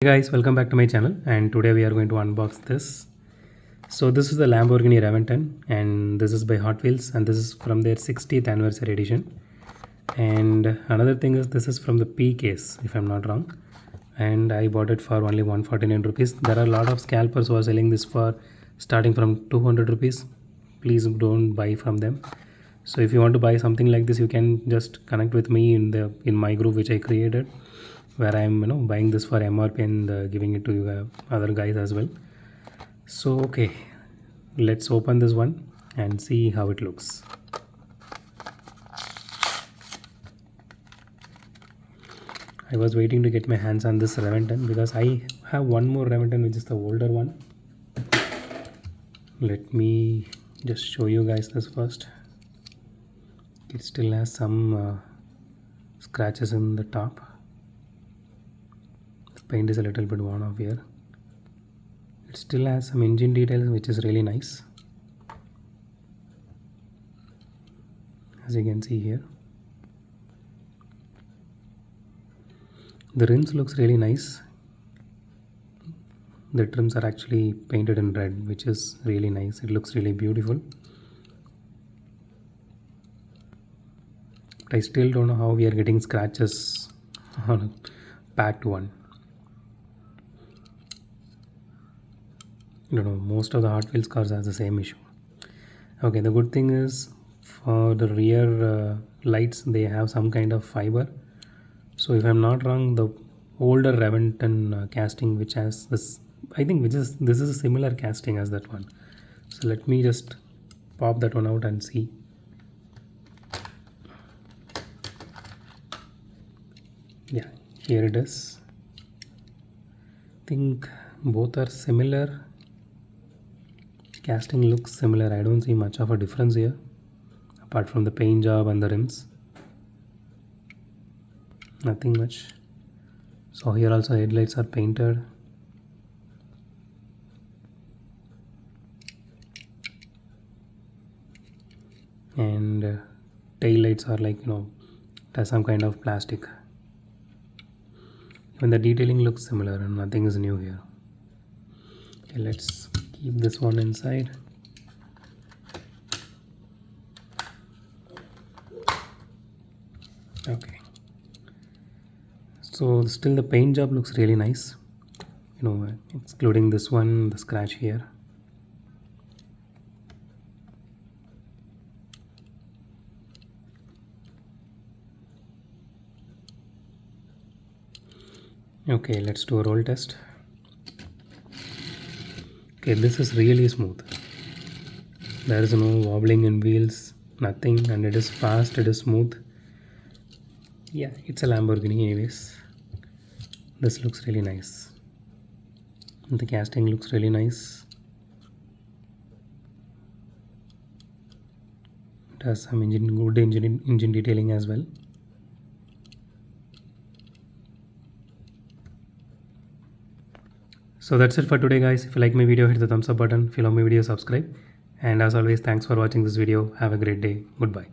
Hey guys, welcome back to my channel, and today we are going to unbox this. So this is the Lamborghini Reventon, and this is by Hotwheels, and this is from their 60th anniversary edition. And another thing is this is from the P case, if I'm not wrong, and I bought it for only 149 rupees. There are a lot of scalpers who are selling this for starting from 200 rupees. Please don't buy from them. So if you want to buy something like this, you can just connect with me in my group which I created, where I'm buying this for MRP and giving it to you other guys as well. So okay, let's open this one and see how it looks. I was waiting to get my hands on this Reventon because I have one more Reventon which is the older one. Let me just show you guys this first. It still has some scratches in the top. The paint is a little bit worn off here. It still has some engine details which is really nice, as you can see here. The rims looks really nice. The trims are actually painted in red, which is really nice. It looks really beautiful. But I still don't know how we are getting scratches on a packed one. I don't know, most of the Hot Wheels cars has the same issue. Okay, the good thing is for the rear lights they have some kind of fiber. So if I'm not wrong, the older Reventon casting which has this, I think this is a similar casting as that one. So let me just pop that one out and see. Yeah, here it is. I think both are similar. Casting looks similar. I don't see much of a difference here apart from the paint job and the rims. Nothing much. So here also headlights are painted. And tail lights are like it has some kind of plastic. Even the detailing looks similar and nothing is new here. Okay, let's keep this one inside. Okay, so still the paint job looks really nice, excluding this one, the scratch here. Okay, let's do a roll test. Okay, this is really smooth. There is no wobbling in wheels, nothing, and it is fast, it is smooth. Yeah, it's a Lamborghini anyways. This looks really nice. The casting looks really nice. It has some good engine detailing as well. So that's it for today guys. If you like my video, hit the thumbs up button. If you love my video, subscribe. And as always, thanks for watching this video. Have a great day. Goodbye.